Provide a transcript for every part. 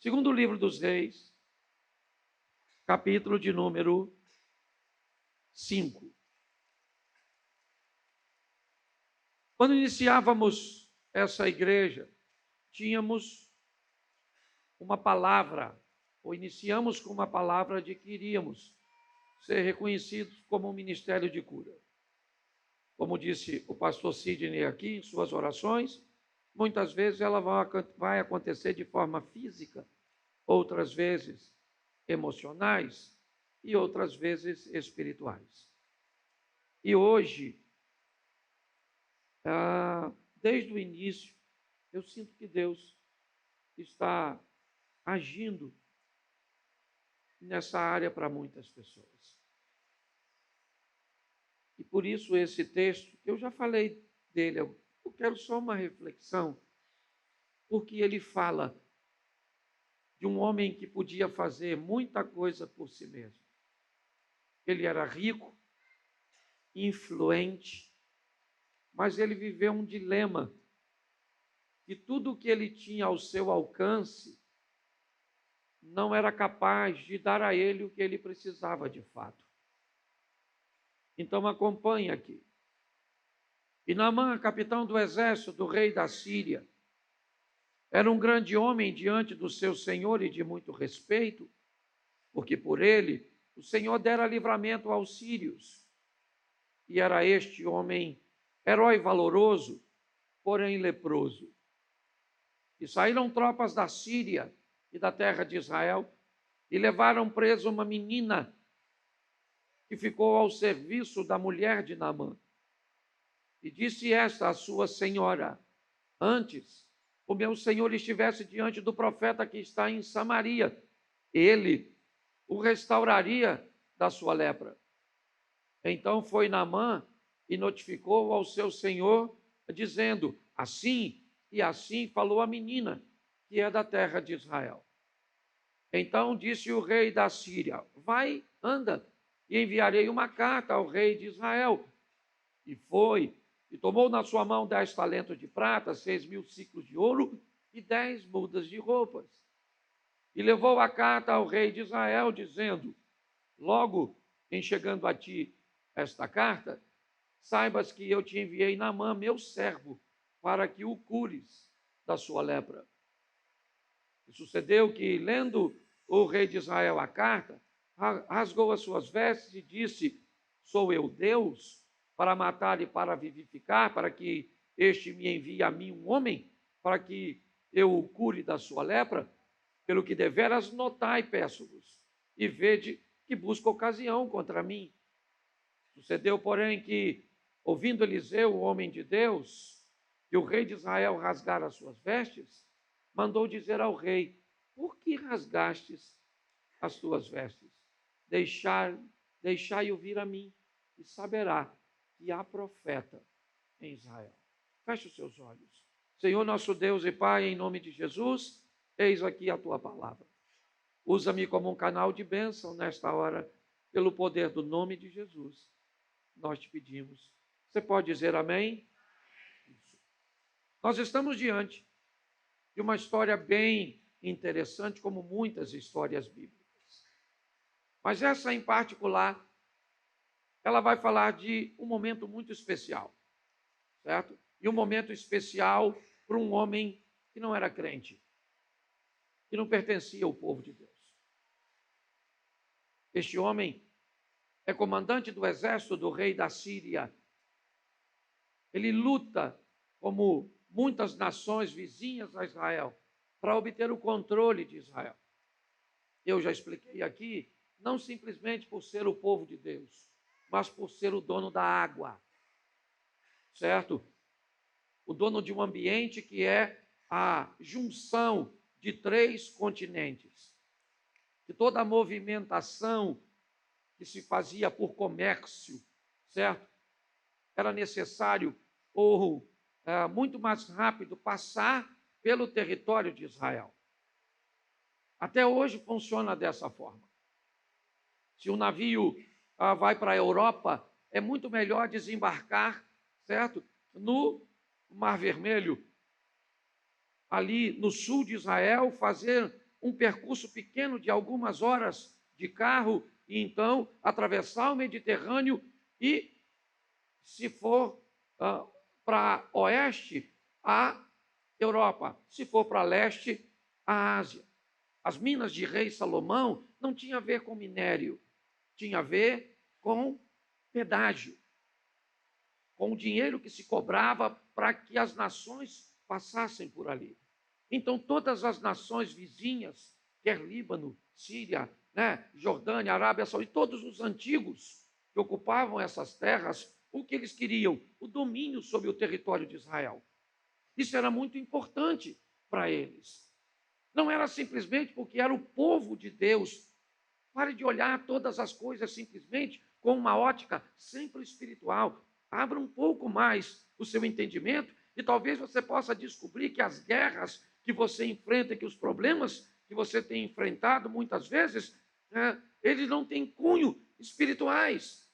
Segundo livro dos Reis, capítulo de número 5. Quando iniciávamos essa igreja, tínhamos uma palavra, ou iniciamos com uma palavra de que iríamos ser reconhecidos como um ministério de cura. Como disse o pastor Sidney aqui em suas orações, muitas vezes ela vai acontecer de forma física, outras vezes emocionais e outras vezes espirituais. E hoje, desde o início, eu sinto que Deus está agindo nessa área para muitas pessoas. E por isso esse texto, eu já falei dele, eu quero só uma reflexão, porque ele fala de um homem que podia fazer muita coisa por si mesmo. Ele era rico, influente, mas ele viveu um dilema, que tudo o que ele tinha ao seu alcance não era capaz de dar a ele o que ele precisava de fato. Então acompanhe aqui. E Naamã, capitão do exército do rei da Síria, era um grande homem diante do seu senhor e de muito respeito, porque por ele o Senhor dera livramento aos sírios. E era este homem herói valoroso, porém leproso. E saíram tropas da Síria e da terra de Israel e levaram preso uma menina que ficou ao serviço da mulher de Naamã. E disse esta à sua senhora: antes o meu senhor estivesse diante do profeta que está em Samaria, ele o restauraria da sua lepra. Então foi Naamã e notificou ao seu senhor, dizendo: assim e assim falou a menina, que é da terra de Israel. Então disse o rei da Síria: vai, anda, e enviarei uma carta ao rei de Israel. E foi, e tomou na sua mão 10 talentos de prata, 6.000 siclos de ouro e 10 mudas de roupas. E levou a carta ao rei de Israel, dizendo: logo em chegando a ti esta carta, saibas que eu te enviei Naamã, meu servo, para que o cures da sua lepra. E sucedeu que, lendo o rei de Israel a carta, rasgou as suas vestes e disse: sou eu Deus para matar e para vivificar, para que este me envie a mim um homem, para que eu o cure da sua lepra? Pelo que deveras notai, peço-vos, e vede que busca ocasião contra mim. Sucedeu, porém, que, ouvindo Eliseu, o homem de Deus, que o rei de Israel rasgara as suas vestes, mandou dizer ao rei: por que rasgastes as tuas vestes? Deixai-o vir a mim, e saberá que há profeta em Israel. Feche os seus olhos. Senhor nosso Deus e Pai, em nome de Jesus, eis aqui a tua palavra. Usa-me como um canal de bênção nesta hora, pelo poder do nome de Jesus. Nós te pedimos. Você pode dizer amém? Isso. Nós estamos diante de uma história bem interessante, como muitas histórias bíblicas. Mas essa em particular, ela vai falar de um momento muito especial, certo? E um momento especial para um homem que não era crente, que não pertencia ao povo de Deus. Este homem é comandante do exército do rei da Síria. Ele luta, como muitas nações vizinhas a Israel, para obter o controle de Israel. Eu já expliquei aqui, não simplesmente por ser o povo de Deus, mas por ser o dono da água, certo? O dono de um ambiente que é a junção de 3 continentes. De toda a movimentação que se fazia por comércio, certo? Era necessário, ou muito mais rápido, passar pelo território de Israel. Até hoje funciona dessa forma. Se um navio vai para a Europa, é muito melhor desembarcar, certo? No Mar Vermelho, ali no sul de Israel, fazer um percurso pequeno de algumas horas de carro e então atravessar o Mediterrâneo e, se for para oeste, a Europa, se for para leste, a Ásia. As minas de rei Salomão não tinha a ver com minério, tinha a ver com pedágio, com o dinheiro que se cobrava para que as nações passassem por ali. Então, todas as nações vizinhas, quer Líbano, Síria, Jordânia, Arábia Saudita, todos os antigos que ocupavam essas terras, o que eles queriam? O domínio sobre o território de Israel. Isso era muito importante para eles. Não era simplesmente porque era o povo de Deus. Pare de olhar todas as coisas simplesmente com uma ótica sempre espiritual. Abra um pouco mais o seu entendimento e talvez você possa descobrir que as guerras que você enfrenta, que os problemas que você tem enfrentado muitas vezes, eles não têm cunho espirituais.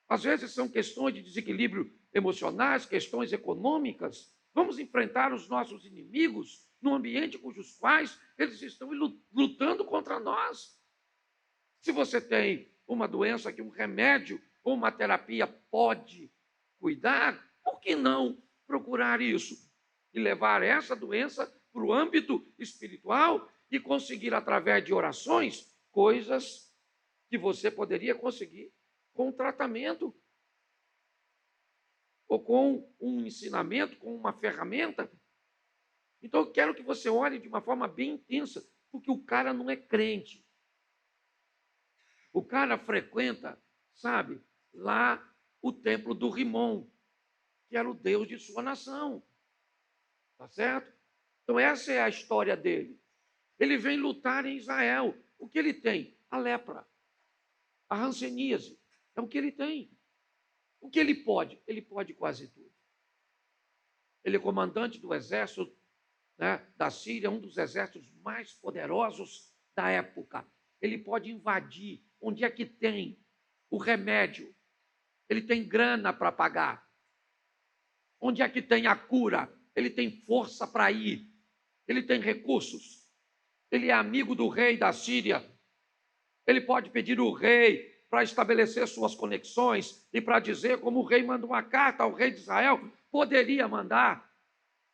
Às vezes são questões de desequilíbrio emocionais, questões econômicas. Vamos enfrentar os nossos inimigos num ambiente cujos quais eles estão lutando contra nós. Se você tem uma doença que um remédio ou uma terapia pode cuidar, por que não procurar isso e levar essa doença para o âmbito espiritual e conseguir, através de orações, coisas que você poderia conseguir com tratamento ou com um ensinamento, com uma ferramenta. Então, eu quero que você olhe de uma forma bem intensa, porque o cara não é crente. O cara frequenta, sabe, lá o templo do Rimon, que era o deus de sua nação. Tá certo? Então, essa é a história dele. Ele vem lutar em Israel. O que ele tem? A lepra, a hanseníase. É o que ele tem. O que ele pode? Ele pode quase tudo. Ele é comandante do exército da Síria, um dos exércitos mais poderosos da época. Ele pode invadir. Onde é que tem o remédio? Ele tem grana para pagar. Onde é que tem a cura? Ele tem força para ir. Ele tem recursos. Ele é amigo do rei da Síria. Ele pode pedir o rei para estabelecer suas conexões e para dizer, como o rei manda uma carta ao rei de Israel, poderia mandar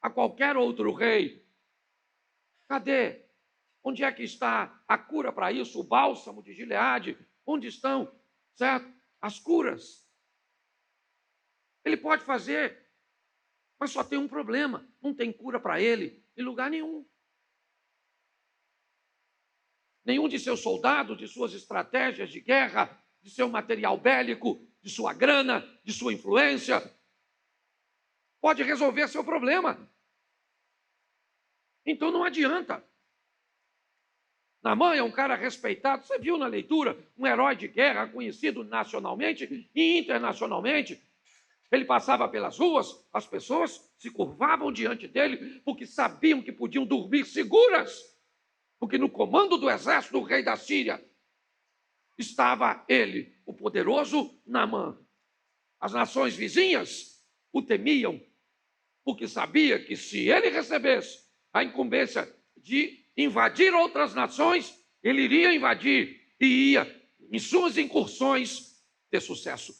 a qualquer outro rei. Cadê? Onde é que está a cura para isso? O bálsamo de Gileade? Onde estão, certo? As curas. Ele pode fazer, mas só tem um problema. Não tem cura para ele em lugar nenhum. Nenhum de seus soldados, de suas estratégias de guerra, de seu material bélico, de sua grana, de sua influência, pode resolver seu problema. Então não adianta. Naamã é um cara respeitado, você viu na leitura, um herói de guerra conhecido nacionalmente e internacionalmente. Ele passava pelas ruas, as pessoas se curvavam diante dele porque sabiam que podiam dormir seguras, porque no comando do exército do rei da Síria estava ele, o poderoso Naamã. As nações vizinhas o temiam, porque sabia que se ele recebesse a incumbência de invadir outras nações, ele iria invadir e ia, em suas incursões, ter sucesso.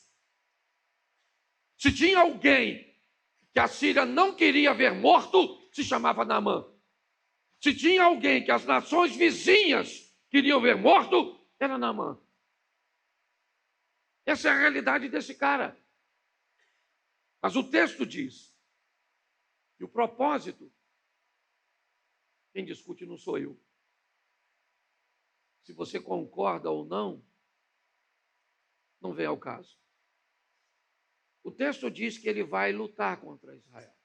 Se tinha alguém que a Síria não queria ver morto, se chamava Naamã. Se tinha alguém que as nações vizinhas queriam ver morto, era Naamã. Essa é a realidade desse cara. Mas o texto diz que o propósito, quem discute não sou eu. Se você concorda ou não, não vem ao caso. O texto diz que ele vai lutar contra Israel.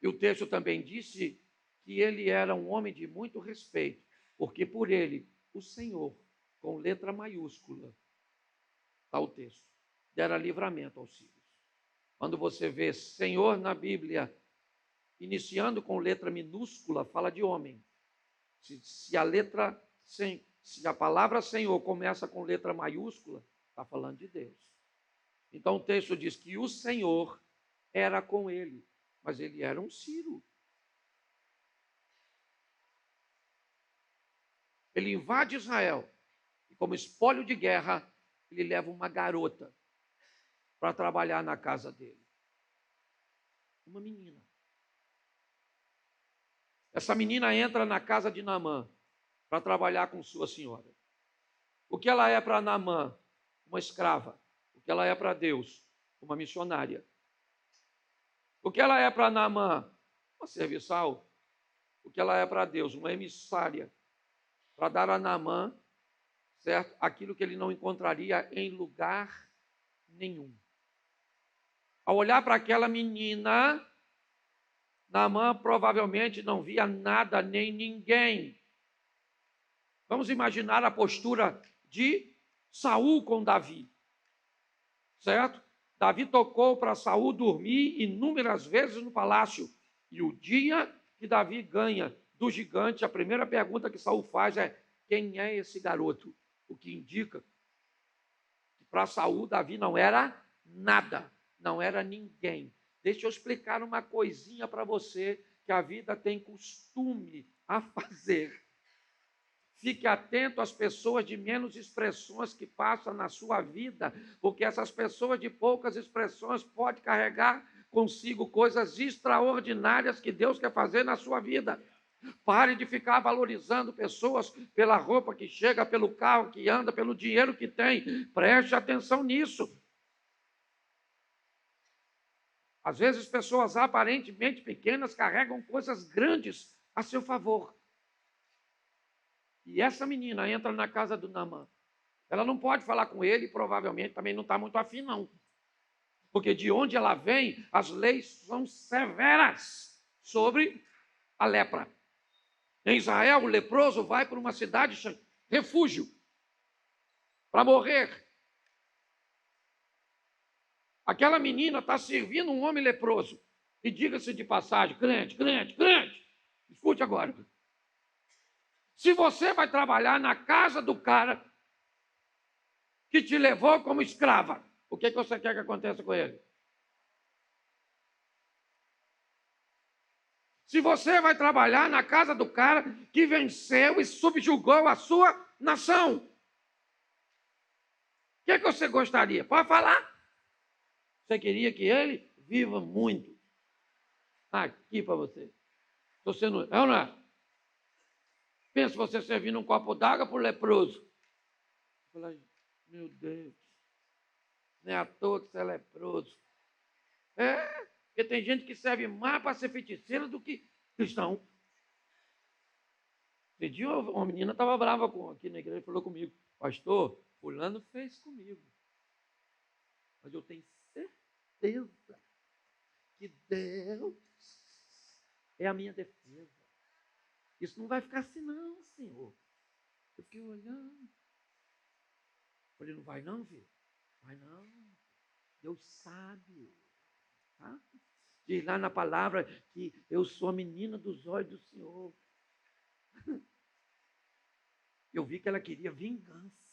E o texto também disse que ele era um homem de muito respeito, porque por ele, o Senhor, com letra maiúscula, está o texto, dera livramento aos sírios. Quando você vê Senhor na Bíblia, iniciando com letra minúscula, fala de homem. Se a palavra Senhor começa com letra maiúscula, está falando de Deus. Então o texto diz que o Senhor era com ele, mas ele era um sírio. ele invade Israel e, como espólio de guerra, ele leva uma garota para trabalhar na casa dele. Uma menina. Essa menina entra na casa de Naamã para trabalhar com sua senhora. O que ela é para Naamã? Uma escrava. O que ela é para Deus? Uma missionária. O que ela é para Naamã? Uma serviçal. O que ela é para Deus? Uma emissária. Para dar a Naamã, certo? Aquilo que ele não encontraria em lugar nenhum. Ao olhar para aquela menina, Naamã provavelmente não via nada nem ninguém. Vamos imaginar a postura de Saul com Davi, certo? Davi tocou para Saul dormir inúmeras vezes no palácio. E o dia que Davi ganha do gigante, a primeira pergunta que Saul faz é: quem é esse garoto? O que indica que para Saul, Davi não era nada, não era ninguém. Deixa eu explicar uma coisinha para você que a vida tem costume a fazer. Fique atento às pessoas de menos expressões que passam na sua vida, porque essas pessoas de poucas expressões podem carregar consigo coisas extraordinárias que Deus quer fazer na sua vida. Pare de ficar valorizando pessoas pela roupa que chega, pelo carro que anda, pelo dinheiro que tem. Preste atenção nisso. Às vezes, pessoas aparentemente pequenas carregam coisas grandes a seu favor. E essa menina entra na casa do Naamã. Ela não pode falar com ele, provavelmente também não está muito afim, não. Porque de onde ela vem, as leis são severas sobre a lepra. Em Israel, o leproso vai para uma cidade, refúgio, para morrer. Aquela menina está servindo um homem leproso. E diga-se de passagem, crente, escute agora. Se você vai trabalhar na casa do cara que te levou como escrava, o que você quer que aconteça com ele? Se você vai trabalhar na casa do cara que venceu e subjugou a sua nação, o que você gostaria? Pode falar? Você queria que ele viva muito. Aqui para você. Estou sendo... É ou não é? Pensa você servindo um copo d'água para o leproso. Falei, meu Deus, não é à toa que você é leproso. Porque tem gente que serve mais para ser feiticeira do que cristão. Esse dia uma menina estava brava aqui na igreja e falou comigo: pastor, fulano fez comigo. Mas eu tenho certeza que Deus é a minha defesa. Isso não vai ficar assim não, Senhor. Eu fiquei olhando. Falei, não vai não, filho? Vai não. Deus sabe. Tá? Diz lá na palavra que eu sou a menina dos olhos do Senhor. Eu vi que ela queria vingança.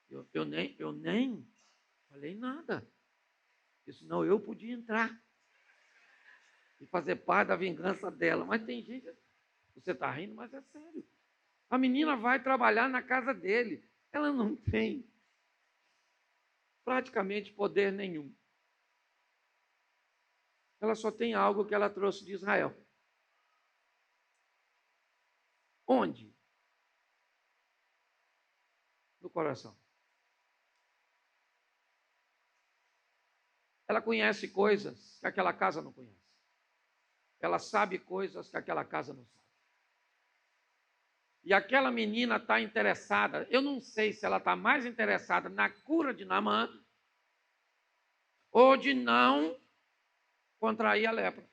Eu nem falei nada. Senão eu podia entrar e fazer parte da vingança dela. Mas tem gente... Você está rindo, mas é sério. A menina vai trabalhar na casa dele. Ela não tem praticamente poder nenhum. Ela só tem algo que ela trouxe de Israel. Onde? No coração. Ela conhece coisas que aquela casa não conhece. Ela sabe coisas que aquela casa não sabe. E aquela menina está interessada, eu não sei se ela está mais interessada na cura de Naamã ou de não contrair a lepra.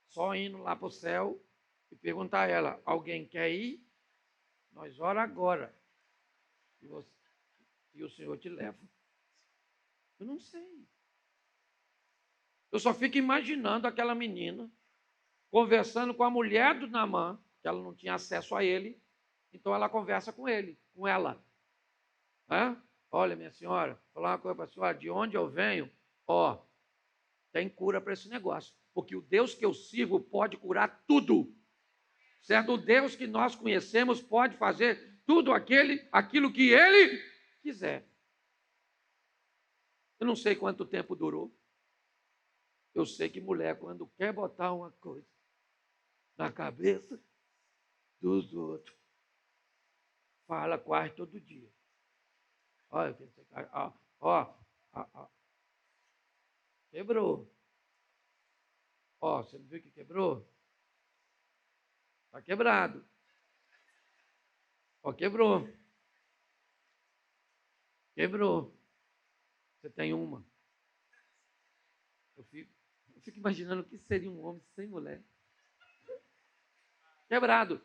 Só indo lá para o céu e perguntar a ela: alguém quer ir? Nós ora agora. E o Senhor te leva. Eu não sei. Eu só fico imaginando aquela menina conversando com a mulher do Naamã, que ela não tinha acesso a ele, então ela conversa com ele, com ela. Olha, minha senhora, vou falar uma coisa para a senhora, de onde eu venho, tem cura para esse negócio, porque o Deus que eu sirvo pode curar tudo. Certo? O Deus que nós conhecemos pode fazer tudo aquilo que Ele quiser. Eu não sei quanto tempo durou. Eu sei que mulher, quando quer botar uma coisa na cabeça dos outros, fala quase todo dia. Olha, ó, quebrou. Ó, você não viu que quebrou? Está quebrado. Ó, quebrou. Quebrou. Você tem uma. Eu fico imaginando o que seria um homem sem mulher. Quebrado.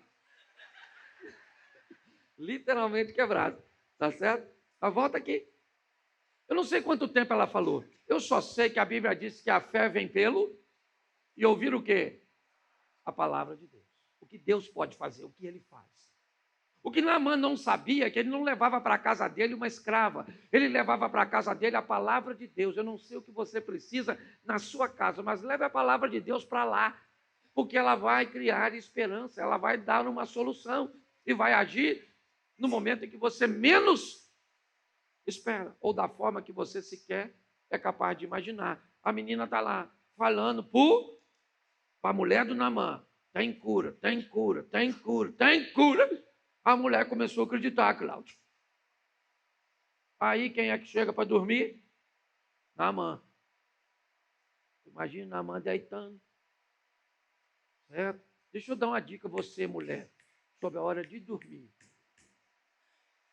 Literalmente quebrado. Tá certo? Mas volta aqui. Eu não sei quanto tempo ela falou. Eu só sei que a Bíblia diz que a fé vem pelo e ouvir o quê? A palavra de Deus. O que Deus pode fazer, o que Ele faz. O que Naamã não sabia é que ele não levava para a casa dele uma escrava. Ele levava para a casa dele a palavra de Deus. Eu não sei o que você precisa na sua casa, mas leve a palavra de Deus para lá. Porque ela vai criar esperança, ela vai dar uma solução e vai agir no momento em que você menos espera, ou da forma que você sequer é capaz de imaginar. A menina está lá falando para a mulher do Naamã: tem cura, tem cura, tem cura, tem cura. A mulher começou a acreditar, Cláudio. Aí quem é que chega para dormir? Naamã. Imagina Naamã deitando. Certo? Deixa eu dar uma dica a você, mulher, sobre a hora de dormir.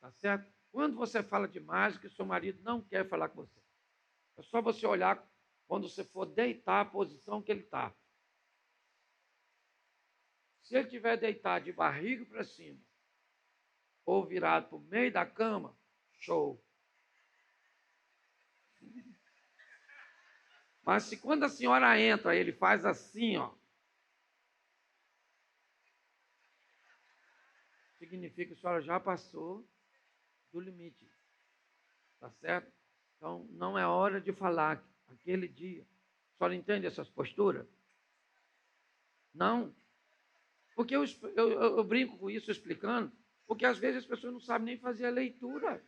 Tá certo? Quando você fala demais, que seu marido não quer falar com você. É só você olhar quando você for deitar a posição que ele está. Se ele estiver deitado de barriga para cima, ou virado para o meio da cama, show. Mas se quando a senhora entra, ele faz assim, ó, significa que a senhora já passou do limite. Tá certo? Então, não é hora de falar aquele dia. A senhora entende essas posturas? Não. Porque eu brinco com isso explicando, porque às vezes as pessoas não sabem nem fazer a leitura.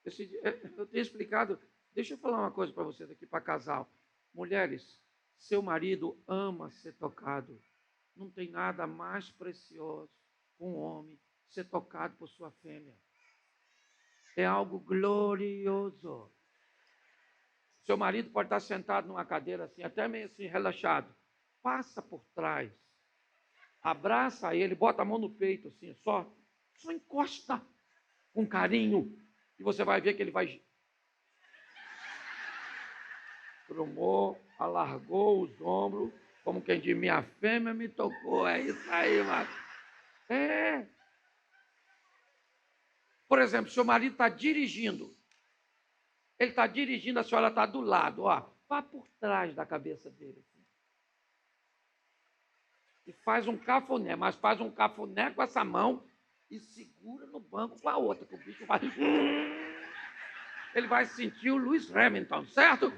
Eu tenho explicado. Deixa eu falar uma coisa para vocês aqui, para casal. Mulheres, seu marido ama ser tocado. Não tem nada mais precioso para um homem ser tocado por sua fêmea. É algo glorioso. Seu marido pode estar sentado numa cadeira assim, até meio assim, relaxado. Passa por trás. Abraça ele, bota a mão no peito assim, só encosta com carinho. E você vai ver que ele vai... Trumou, alargou os ombros, como quem diz, minha fêmea me tocou. É isso aí, mano. É. Por exemplo, seu marido está dirigindo. Ele está dirigindo, a senhora está do lado, ó. Vá por trás da cabeça dele. Assim. E faz um cafuné, mas faz um cafuné com essa mão e segura no banco com a outra, que o bicho vai... Ele vai sentir o Lewis Hamilton, certo?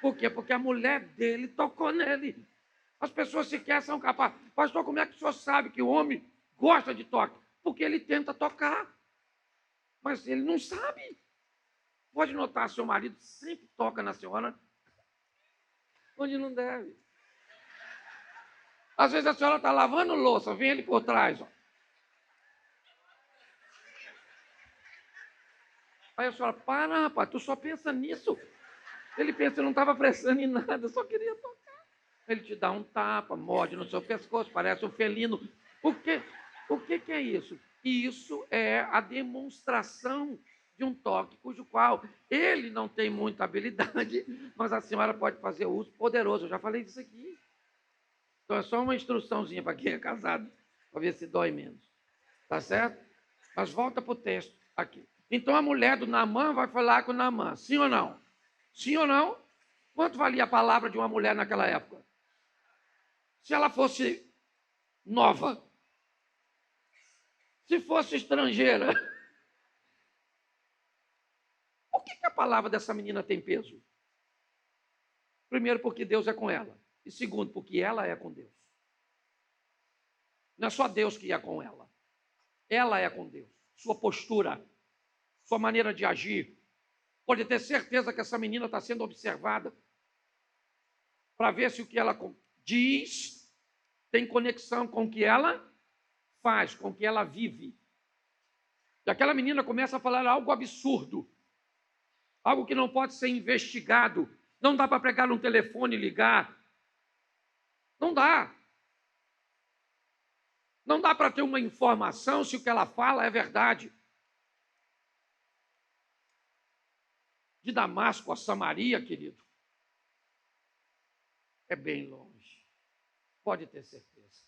Por quê? Porque a mulher dele tocou nele. As pessoas sequer são capazes. Pastor, como é que o senhor sabe que o homem gosta de toque? Porque ele tenta tocar. Mas ele não sabe. Pode notar, seu marido sempre toca na senhora onde não deve. Às vezes a senhora está lavando louça, vem ele por trás. Ó. Aí a senhora, para, rapaz, tu só pensa nisso. Ele pensa, eu não estava prestando em nada, eu só queria tocar. Ele te dá um tapa, morde no seu pescoço, parece um felino. O que é isso? Isso é a demonstração de um toque cujo qual ele não tem muita habilidade, mas a senhora pode fazer uso poderoso. Eu já falei disso aqui. Então é só uma instruçãozinha para quem é casado, para ver se dói menos. Tá certo? Mas volta para o texto aqui. Então a mulher do Naamã vai falar com o Naamã. Sim ou não? Sim ou não? Quanto valia a palavra de uma mulher naquela época? Se ela fosse nova, se fosse estrangeira, por que a palavra dessa menina tem peso? Primeiro, porque Deus é com ela. E segundo, porque ela é com Deus. Não é só Deus que é com ela. Ela é com Deus. Sua postura, sua maneira de agir. Pode ter certeza que essa menina está sendo observada para ver se o que ela diz tem conexão com o que ela faz, com o que ela vive. E aquela menina começa a falar algo absurdo, algo que não pode ser investigado. Não dá para pegar um telefone e ligar. Não dá. Não dá para ter uma informação se o que ela fala é verdade. De Damasco a Samaria, querido, é bem longe. Pode ter certeza.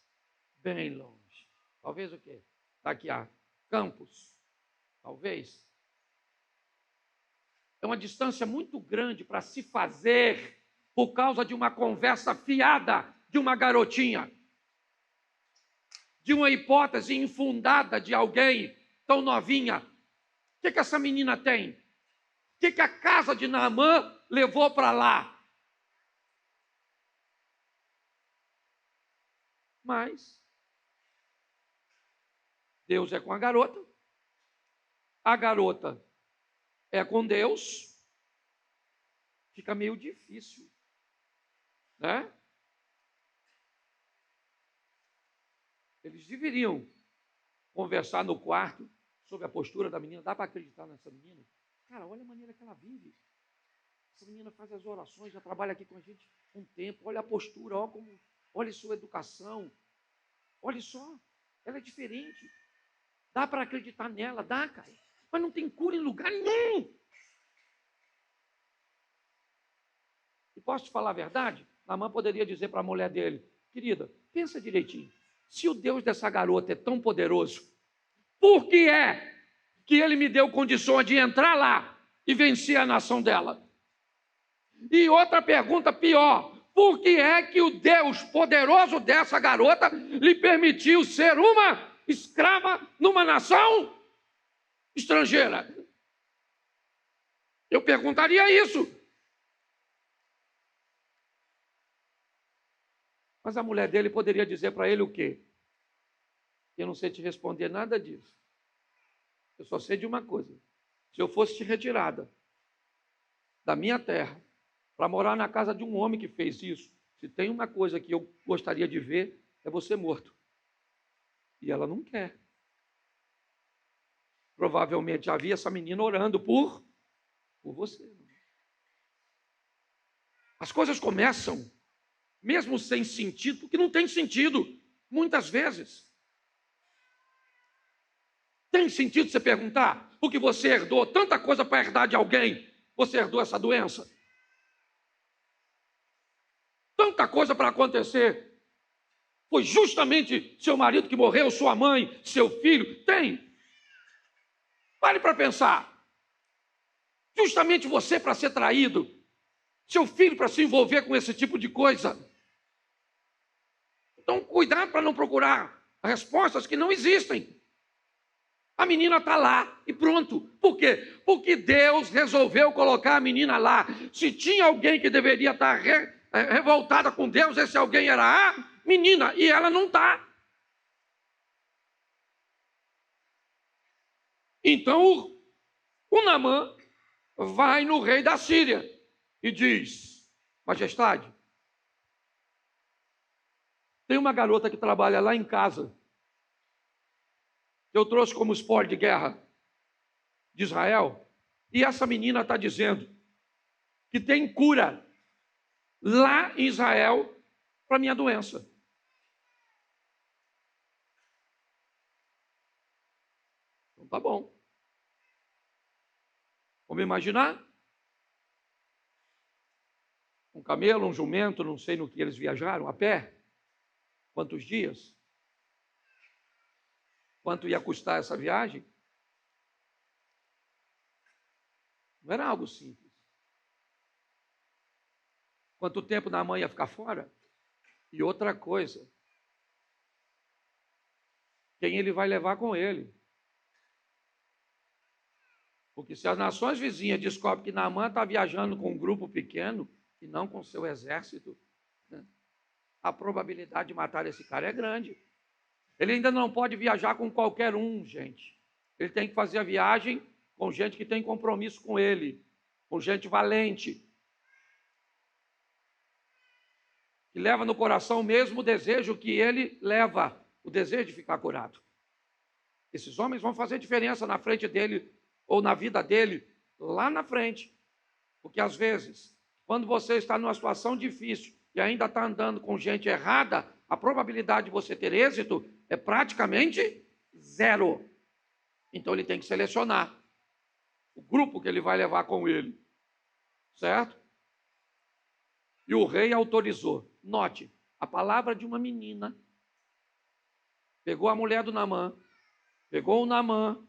Bem longe. Talvez o quê? Daqui a Campos. Talvez. É uma distância muito grande para se fazer por causa de uma conversa fiada de uma garotinha. De uma hipótese infundada de alguém tão novinha. O que essa menina tem? O que a casa de Naamã levou para lá? Mas Deus é com a garota é com Deus, fica meio difícil, né? Eles deveriam conversar no quarto sobre a postura da menina. Dá para acreditar nessa menina? Cara, olha a maneira que ela vive. Essa menina faz as orações, já trabalha aqui com a gente há um tempo. Olha a postura, olha sua educação. Olha só, ela é diferente. Dá para acreditar nela, dá, cara. Mas não tem cura em lugar nenhum. E posso te falar a verdade? Naamã poderia dizer para a mulher dele: querida, pensa direitinho. Se o Deus dessa garota é tão poderoso, por que é que ele me deu condições de entrar lá e vencer a nação dela? E outra pergunta pior: por que é que o Deus poderoso dessa garota lhe permitiu ser uma escrava numa nação estrangeira? Eu perguntaria isso. Mas a mulher dele poderia dizer para ele o quê? Eu não sei te responder nada disso. Eu só sei de uma coisa. Se eu fosse retirada da minha terra para morar na casa de um homem que fez isso, se tem uma coisa que eu gostaria de ver, é você morto. E ela não quer. Provavelmente havia essa menina orando por você. As coisas começam, mesmo sem sentido, porque não tem sentido, muitas vezes. Tem sentido você perguntar por que você herdou tanta coisa para herdar de alguém? Você herdou essa doença? Tanta coisa para acontecer. Foi justamente seu marido que morreu, sua mãe, seu filho? Tem. Pare para pensar. Justamente você para ser traído, seu filho para se envolver com esse tipo de coisa. Então, cuidado para não procurar respostas que não existem. A menina está lá e pronto. Por quê? Porque Deus resolveu colocar a menina lá. Se tinha alguém que deveria estar revoltada com Deus, esse alguém era a menina, e ela não está. Então, o Naamã vai no rei da Síria e diz: majestade, tem uma garota que trabalha lá em casa, que eu trouxe como espólio de guerra de Israel, e essa menina está dizendo que tem cura lá em Israel para minha doença. Então tá bom. Vamos imaginar? Um camelo, um jumento, não sei no que eles viajaram, a pé. Quantos dias? Quanto ia custar essa viagem? Não era algo simples. Quanto tempo Naamã ia ficar fora? E outra coisa, quem ele vai levar com ele? Porque se as nações vizinhas descobrem que Naamã está viajando com um grupo pequeno e não com seu exército, né, a probabilidade de matar esse cara é grande. Ele ainda não pode viajar com qualquer um, gente. Ele tem que fazer a viagem com gente que tem compromisso com ele, com gente valente, que leva no coração o mesmo desejo que ele leva, o desejo de ficar curado. Esses homens vão fazer diferença na frente dele, ou na vida dele, lá na frente. Porque às vezes, quando você está numa situação difícil e ainda está andando com gente errada, a probabilidade de você ter êxito é praticamente zero. Então ele tem que selecionar o grupo que ele vai levar com ele. Certo? E o rei autorizou. Note, a palavra de uma menina pegou a mulher do Naamã, pegou o Naamã,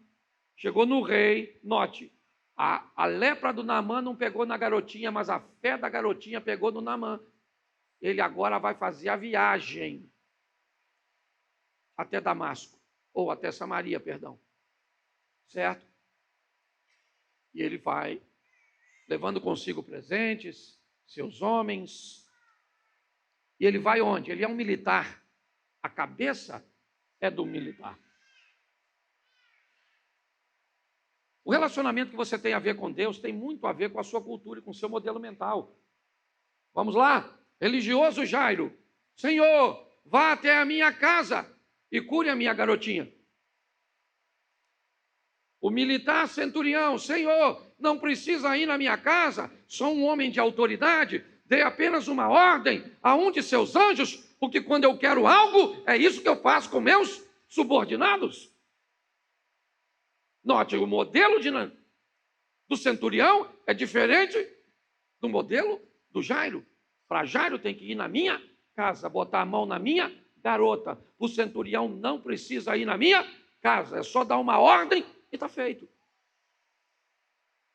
chegou no rei. Note, a lepra do Naamã não pegou na garotinha, mas a fé da garotinha pegou no Naamã. Ele agora vai fazer a viagem até Damasco, ou até Samaria, perdão. Certo? E ele vai levando consigo presentes, seus homens. E ele vai onde? Ele é um militar. A cabeça é do militar. O relacionamento que você tem a ver com Deus tem muito a ver com a sua cultura e com o seu modelo mental. Vamos lá? Religioso Jairo. Senhor, vá até a minha casa e cure a minha garotinha. O militar centurião. Senhor, não precisa ir na minha casa. Sou um homem de autoridade. Dê apenas uma ordem a um de seus anjos, porque quando eu quero algo, é isso que eu faço com meus subordinados. Note, o modelo do centurião é diferente do modelo do Jairo. Para Jairo tem que ir na minha casa, botar a mão na minha garota. O centurião não precisa ir na minha casa, é só dar uma ordem e está feito.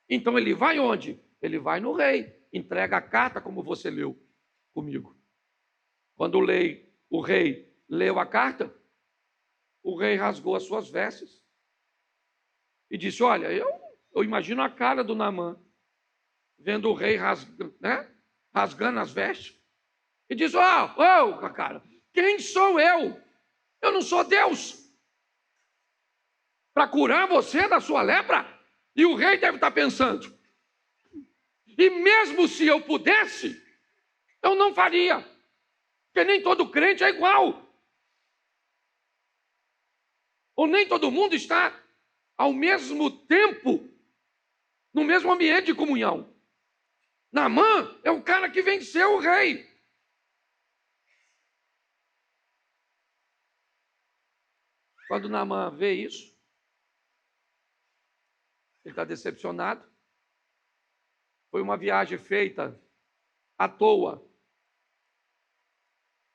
Então ele vai onde? Ele vai no rei, entrega a carta como você leu comigo. Quando o rei leu a carta, o rei rasgou as suas vestes e disse, olha, eu imagino a cara do Naamã, vendo o rei rasgando as vestes, e diz, cara, quem sou eu? Eu não sou Deus para curar você da sua lepra? E o rei deve estar pensando, e mesmo se eu pudesse, eu não faria, porque nem todo crente é igual. Ou nem todo mundo está ao mesmo tempo no mesmo ambiente de comunhão. Naamã é o cara que venceu o rei. Quando Naamã vê isso, ele está decepcionado. Foi uma viagem feita à toa.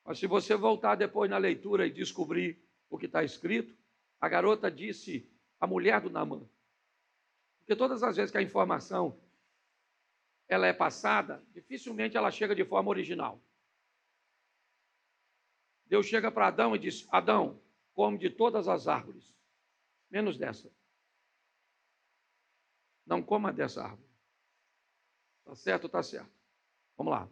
Mas se você voltar depois na leitura e descobrir o que está escrito, a garota disse, a mulher do Naamã. Porque todas as vezes que a informação ela é passada, dificilmente ela chega de forma original. Deus chega para Adão e diz, Adão, come de todas as árvores, menos dessa. Não coma dessa árvore. Está certo? Está certo. Vamos lá.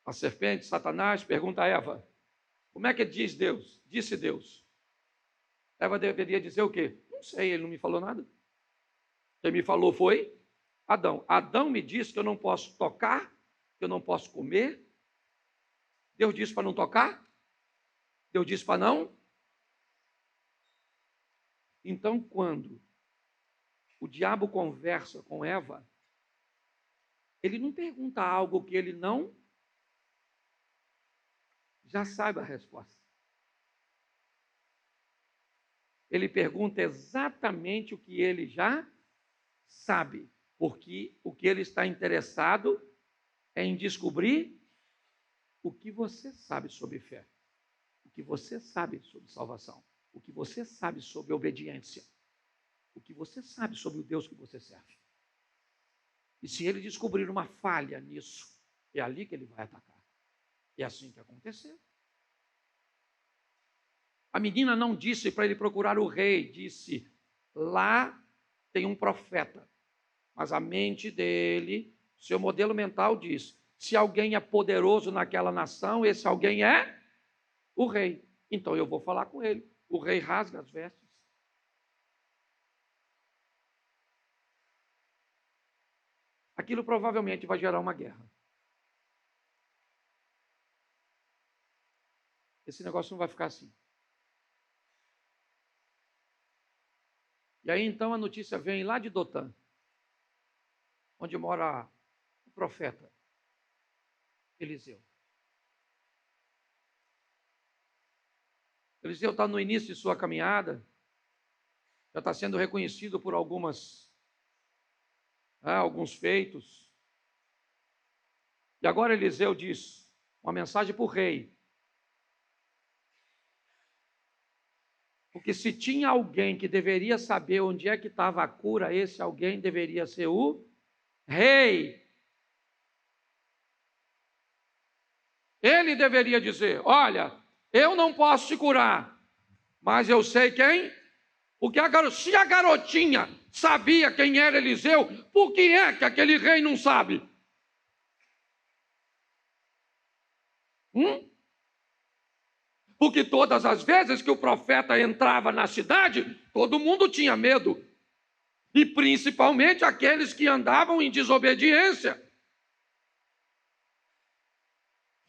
A serpente, Satanás, pergunta a Eva, como é que diz Deus? Disse Deus. Eva deveria dizer o quê? Não sei, ele não me falou nada. Quem me falou foi Adão. Adão me disse que eu não posso tocar, que eu não posso comer. Deus disse para não tocar? Deus disse para não? Então, quando o diabo conversa com Eva, ele não pergunta algo que ele não já sabe a resposta. Ele pergunta exatamente o que ele já sabe, porque o que ele está interessado é em descobrir o que você sabe sobre fé, o que você sabe sobre salvação, o que você sabe sobre obediência, o que você sabe sobre o Deus que você serve. E se ele descobrir uma falha nisso, é ali que ele vai atacar. É assim que aconteceu. A menina não disse para ele procurar o rei, disse, lá tem um profeta. Mas a mente dele, seu modelo mental diz, se alguém é poderoso naquela nação, esse alguém é o rei. Então eu vou falar com ele. O rei rasga as vestes. Aquilo provavelmente vai gerar uma guerra. Esse negócio não vai ficar assim. E aí então a notícia vem lá de Dotã, onde mora o profeta Eliseu. Eliseu está no início de sua caminhada, já está sendo reconhecido por alguns feitos. E agora Eliseu diz uma mensagem para o rei. Porque se tinha alguém que deveria saber onde é que estava a cura, esse alguém deveria ser o rei. Ele deveria dizer: olha, eu não posso te curar, mas eu sei quem. Porque se a garotinha sabia quem era Eliseu, por que é que aquele rei não sabe? Porque todas as vezes que o profeta entrava na cidade, todo mundo tinha medo. E principalmente aqueles que andavam em desobediência.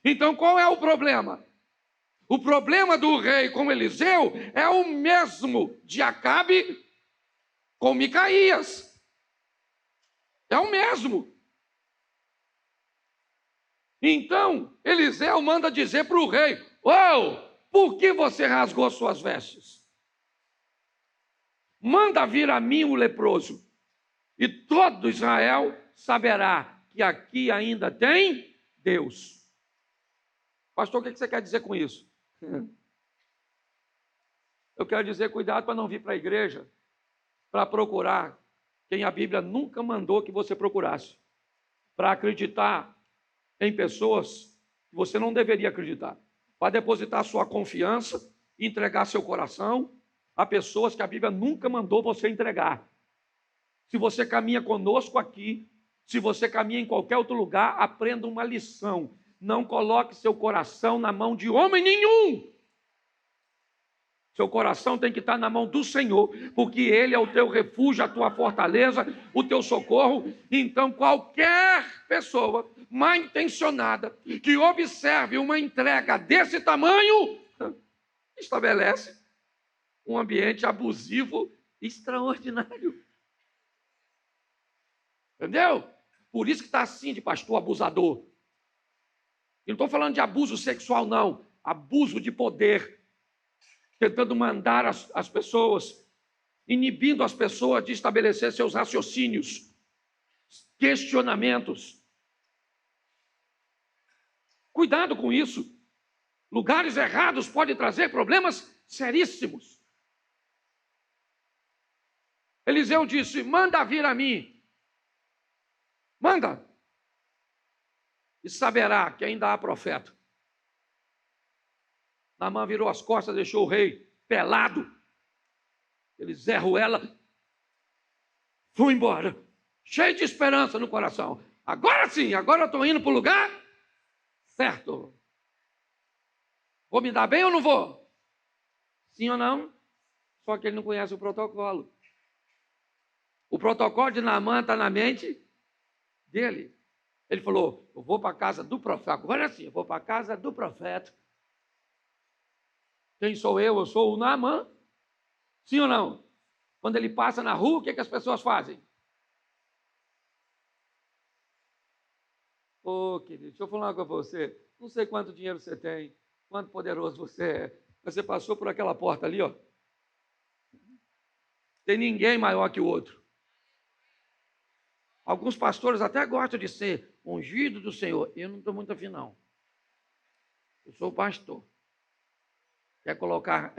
Então qual é o problema? O problema do rei com Eliseu é o mesmo de Acabe com Micaías. É o mesmo. Então, Eliseu manda dizer para o rei: por que você rasgou suas vestes? Manda vir a mim o leproso, e todo Israel saberá que aqui ainda tem Deus. Pastor, o que você quer dizer com isso? Eu quero dizer, cuidado para não vir para a igreja para procurar quem a Bíblia nunca mandou que você procurasse, para acreditar em pessoas que você não deveria acreditar, para depositar sua confiança, entregar seu coração a pessoas que a Bíblia nunca mandou você entregar. Se você caminha conosco aqui, se você caminha em qualquer outro lugar, aprenda uma lição. Não coloque seu coração na mão de homem nenhum. Seu coração tem que estar na mão do Senhor, porque Ele é o teu refúgio, a tua fortaleza, o teu socorro. Então, qualquer pessoa mal intencionada que observe uma entrega desse tamanho, estabelece um ambiente abusivo extraordinário. Entendeu? Por isso que está assim de pastor abusador. Eu não estou falando de abuso sexual, não. Abuso de poder. Tentando mandar as pessoas, inibindo as pessoas de estabelecer seus raciocínios, questionamentos. Cuidado com isso. Lugares errados podem trazer problemas seríssimos. Eliseu disse: manda vir a mim. Manda. E saberá que ainda há profeta. Naamã virou as costas, deixou o rei pelado. Ele Zé Ruela foi embora, cheio de esperança no coração. Agora sim, agora eu estou indo para o lugar certo. Vou me dar bem ou não vou? Sim ou não? Só que ele não conhece o protocolo. O protocolo de Naamã está na mente dele. Ele falou: eu vou para a casa do profeta. Agora sim, eu vou para a casa do profeta. Quem sou eu? Eu sou o Naamã. Sim ou não? Quando ele passa na rua, o que as pessoas fazem? Querido, deixa eu falar com você. Não sei quanto dinheiro você tem, quanto poderoso você é. Você passou por aquela porta ali, ó. Tem ninguém maior que o outro. Alguns pastores até gostam de ser ungido do Senhor. Eu não estou muito afim, não. Eu sou pastor. Quer colocar,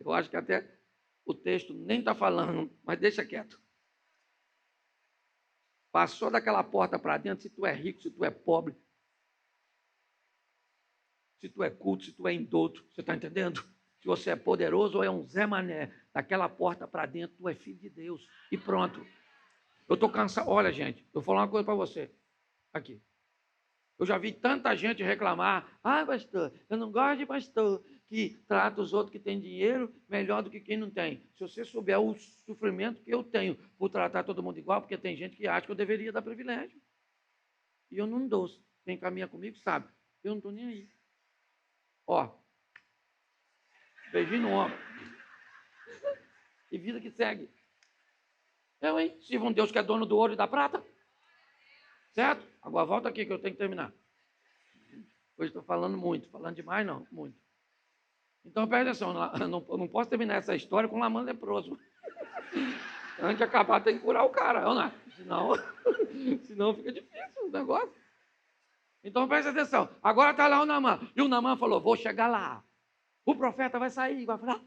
eu acho que até o texto nem está falando, mas deixa quieto. Passou daquela porta para dentro, se tu é rico, se tu é pobre, se tu é culto, se tu é indouto, você está entendendo? Se você é poderoso ou é um Zé Mané, daquela porta para dentro, tu é filho de Deus. E pronto. Eu estou cansado. Olha, gente, eu vou falar uma coisa para você. Aqui. Eu já vi tanta gente reclamar: pastor, eu não gosto de pastor, que trata os outros que têm dinheiro melhor do que quem não tem. Se você souber o sofrimento que eu tenho por tratar todo mundo igual, porque tem gente que acha que eu deveria dar privilégio. E eu não dou. Quem caminha comigo sabe. Eu não estou nem aí. Ó, beijinho no ombro. E vida que segue. Eu, hein? Sirva um Deus que é dono do ouro e da prata. Certo? Agora volta aqui que eu tenho que terminar. Hoje estou falando muito. Falando demais, não. Muito. Então, presta atenção. Não posso terminar essa história com Naamã leproso. Antes de acabar, tem que curar o cara. Não é? Senão fica difícil o negócio. Então, presta atenção. Agora está lá o Naamã. E o Naamã falou, vou chegar lá. O profeta vai sair, vai falar.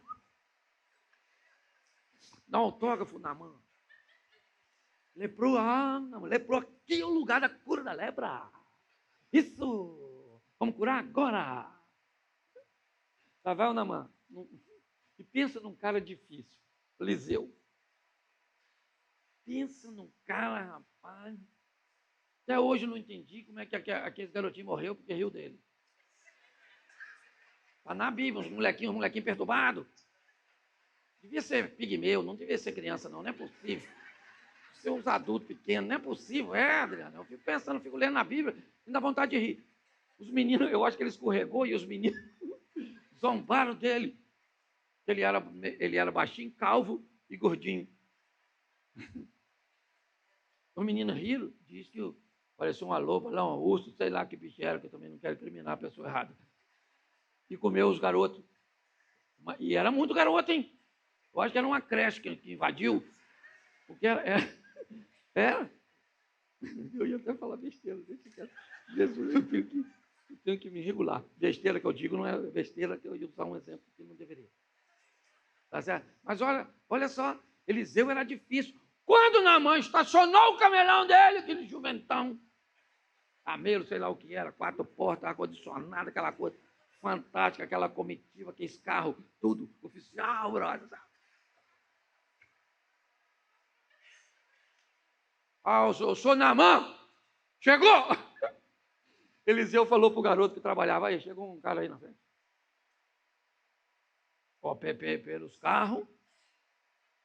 Dá um autógrafo, Naamã. Leprou, não, leprou aqui é o lugar da cura da lepra. Isso! Vamos curar agora! Lá vai o Naamã. E pensa num cara difícil. Eliseu. Pensa num cara, rapaz. Até hoje eu não entendi como é que aquele garotinho morreu porque riu dele. Está na Bíblia, uns molequinhos perturbados. Devia ser pigmeu, não devia ser criança, não é possível. Ser uns adultos pequenos, não é possível. Adriano, eu fico pensando, fico lendo na Bíblia, me dá vontade de rir. Os meninos, eu acho que ele escorregou e os meninos zombaram dele. Ele era baixinho, calvo e gordinho. Os meninos riram, diz que parecia uma loba, lá um urso, sei lá que bicho era, que eu também não quero incriminar a pessoa errada. E comeu os garotos. E era muito garoto, hein? Eu acho que era uma creche que invadiu. Porque era. Eu ia até falar besteira. Jesus, eu tenho que me regular. Besteira que eu digo não é besteira, que eu ia usar um exemplo que não deveria. Tá certo? Mas olha só, Eliseu era difícil. Quando Naamã estacionou o camelão dele, aquele jumentão, camelo, sei lá o que era, 4 portas, ar-condicionado, aquela coisa fantástica, aquela comitiva, aquele carro, tudo oficial, brother. Eu sou Naamã, chegou! Eliseu falou para o garoto que trabalhava, aí chegou um cara aí na frente. Ó, pelos carros,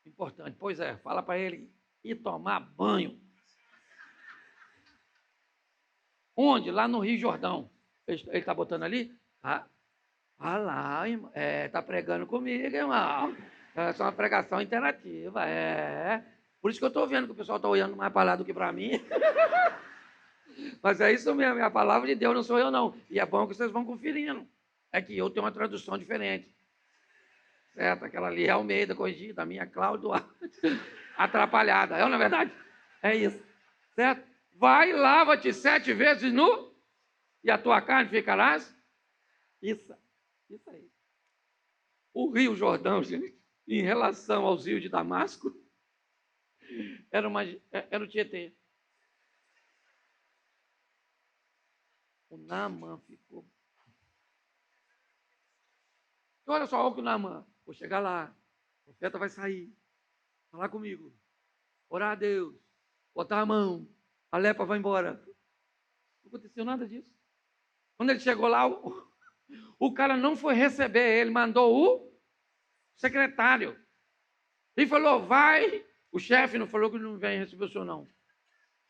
importante. Pois é, fala para ele ir tomar banho. Onde? Lá no Rio Jordão. Ele está botando ali? Lá, irmão. Está pregando comigo, irmão. Essa é uma pregação interativa, Por isso que eu estou vendo que o pessoal está olhando mais para lá do que para mim. Mas é isso mesmo, é a palavra de Deus, não sou eu não. E é bom que vocês vão conferindo. É que eu tenho uma tradução diferente. Certo? Aquela ali é Almeida corrigida, a minha Cláudio atrapalhada. É ou não é verdade? É isso. Certo? Vai, lava-te 7 vezes nu e a tua carne ficarás. Isso aí. O Rio Jordão, gente, em relação aos rios de Damasco, era o Tietê. O Naamã ficou. Então, olha só o que o Naamã. Vou chegar lá, o profeta vai sair, falar comigo, orar a Deus, botar a mão, a lepra vai embora. Não aconteceu nada disso. Quando ele chegou lá, o cara não foi receber ele, mandou o secretário. E falou, vai. O chefe não falou que não vem receber o senhor, não.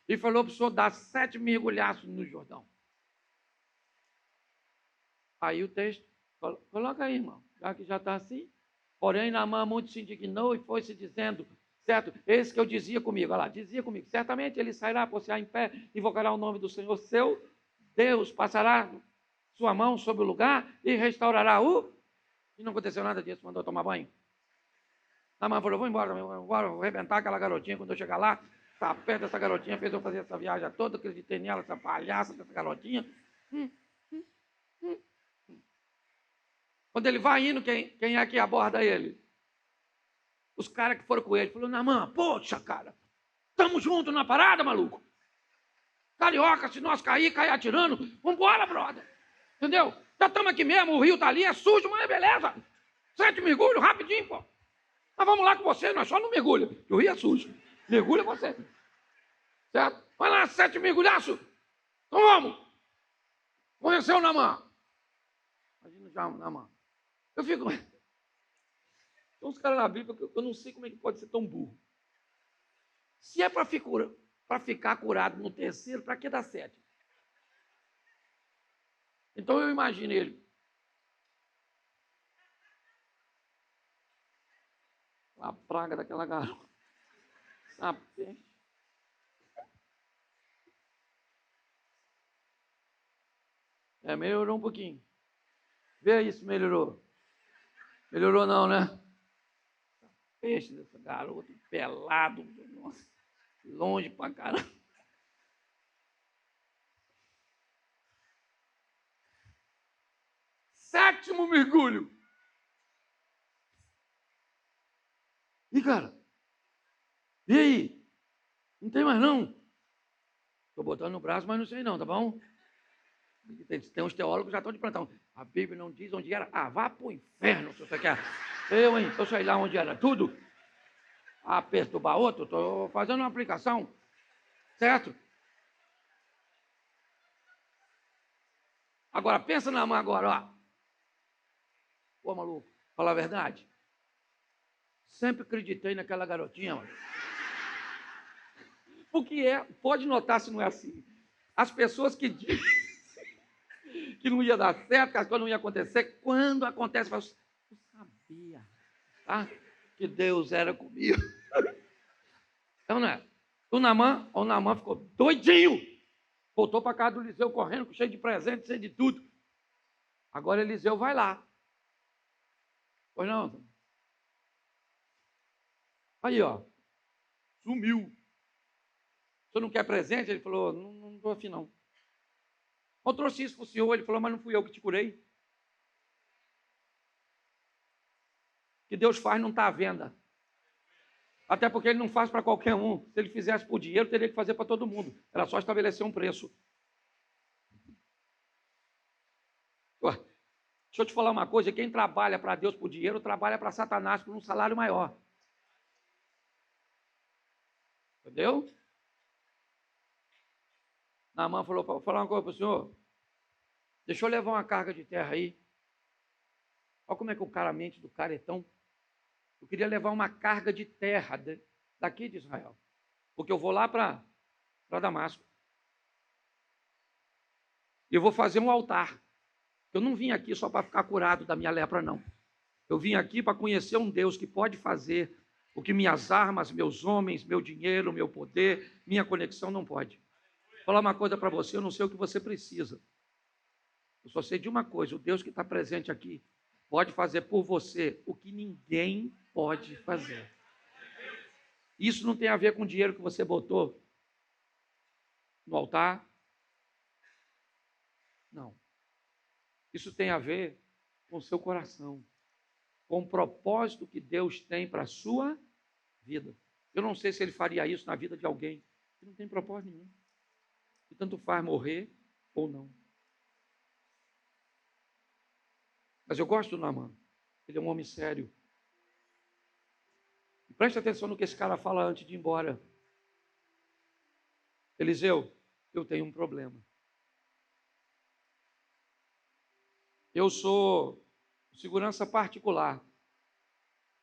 E falou para o senhor dar 7 mergulhaços no Jordão. Aí o texto, coloca aí, irmão, já que já está assim. Porém, Naamã muito se indignou e foi se dizendo, certo? Esse que eu dizia comigo, olha lá, dizia comigo, certamente ele sairá, pôr-se-á em pé, invocará o nome do Senhor seu, Deus passará sua mão sobre o lugar e restaurará o... E não aconteceu nada disso, mandou tomar banho. Naamã falou, vou embora, vou arrebentar aquela garotinha quando eu chegar lá, tá perto dessa garotinha, fez eu fazer essa viagem toda, acreditei nela, essa palhaça dessa garotinha. Quando ele vai indo, quem é que aborda ele? Os caras que foram com ele. Falou, Naamã, poxa, cara, estamos juntos na parada, maluco. Carioca, se nós cair atirando, vambora, brother. Entendeu? Já estamos aqui mesmo, o rio está ali, é sujo, mas é beleza. 7 mergulhos, rapidinho, pô. Mas vamos lá com você, nós só não mergulha, que o rio é sujo. Mergulha você. Certo? Vai lá, 7 mergulhaços. Então vamos. Conheceu o Naamã. Imagina já o Naamã. Eu fico. Tem uns caras na Bíblia que eu não sei como é que pode ser tão burro. Se é para ficar curado no terceiro, para que dar 7? Então eu imagino ele. A praga daquela garota. A peste. Melhorou um pouquinho. Vê aí se melhorou. Melhorou não, né? Peixe dessa garota, pelado. Nossa, longe pra caramba. Sétimo mergulho. E, cara? E aí? Não tem mais, não? Estou botando no braço, mas não sei não, tá bom? Tem uns teólogos que já estão de plantão. A Bíblia não diz onde era. Ah, vá pro inferno, se você quer. Eu sei lá onde era tudo. Ah, perturbar outro, estou fazendo uma aplicação. Certo? Agora, pensa na mão agora, ó. Pô, maluco, falar a verdade. Sempre acreditei naquela garotinha, mano. Porque pode notar se não é assim. As pessoas que dizem que não ia dar certo, que as coisas não iam acontecer, quando acontece, eu sabia, tá? Que Deus era comigo. Então, não é? O Naamã ficou doidinho. Voltou para casa do Eliseu correndo, cheio de presente, cheio de tudo. Agora Eliseu vai lá. Pois não? Aí, ó. Sumiu. Você não quer presente? Ele falou, não estou afim, não. Eu trouxe isso para o senhor. Ele falou, mas não fui eu que te curei. O que Deus faz não está à venda. Até porque ele não faz para qualquer um. Se ele fizesse por dinheiro, teria que fazer para todo mundo. Era só estabelecer um preço. Ué, deixa eu te falar uma coisa. Quem trabalha para Deus por dinheiro, trabalha para Satanás por um salário maior. Entendeu? Naamã falou, vou falar uma coisa para o senhor. Deixa eu levar uma carga de terra aí. Olha como é que a mente do cara é tão... Eu queria levar uma carga de terra daqui de Israel. Porque eu vou lá para Damasco. E eu vou fazer um altar. Eu não vim aqui só para ficar curado da minha lepra, não. Eu vim aqui para conhecer um Deus que pode fazer o que minhas armas, meus homens, meu dinheiro, meu poder, minha conexão não pode. Vou falar uma coisa para você, eu não sei o que você precisa. Eu só sei de uma coisa, o Deus que está presente aqui pode fazer por você o que ninguém pode fazer. Isso não tem a ver com o dinheiro que você botou no altar. Não. Isso tem a ver com o seu coração, com o propósito que Deus tem para a sua vida. Eu não sei se ele faria isso na vida de alguém que não tem propósito nenhum. E tanto faz morrer ou não. Mas eu gosto do Naamã. Ele é um homem sério. E preste atenção no que esse cara fala antes de ir embora. Eliseu, eu tenho um problema. Eu sou segurança particular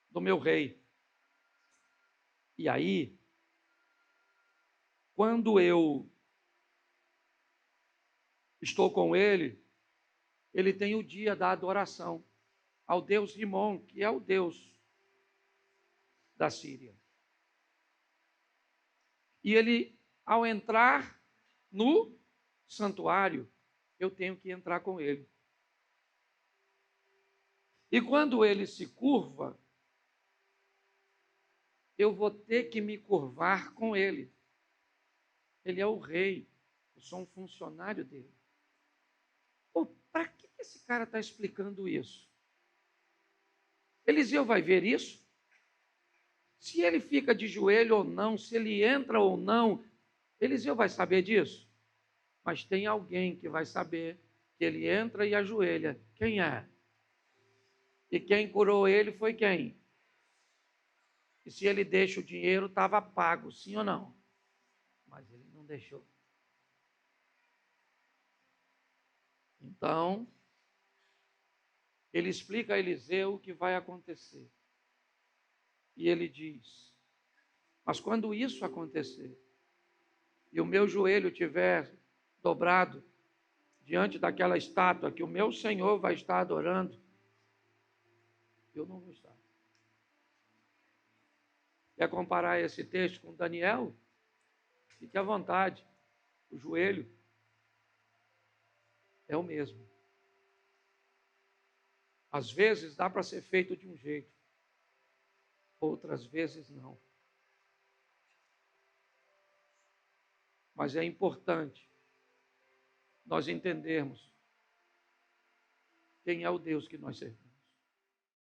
do meu rei. E aí, quando eu estou com ele, ele tem o dia da adoração ao Deus Rimon, que é o Deus da Síria. E ele, ao entrar no santuário, eu tenho que entrar com ele. E quando ele se curva, eu vou ter que me curvar com ele. Ele é o rei, eu sou um funcionário dele. Pô, para que esse cara está explicando isso? Eliseu vai ver isso? Se ele fica de joelho ou não, se ele entra ou não, Eliseu vai saber disso? Mas tem alguém que vai saber que ele entra e ajoelha. Quem é? E quem curou ele foi quem? E se ele deixa o dinheiro, estava pago, sim ou não? Mas ele não deixou. Então, Ele explica a Eliseu o que vai acontecer. E ele diz: mas quando isso acontecer, e o meu joelho tiver dobrado diante daquela estátua que o meu Senhor vai estar adorando, eu não vou estar. Quer comparar esse texto com Daniel? Fique à vontade. O joelho é o mesmo. Às vezes dá para ser feito de um jeito, outras vezes não. Mas é importante nós entendermos quem é o Deus que nós servimos.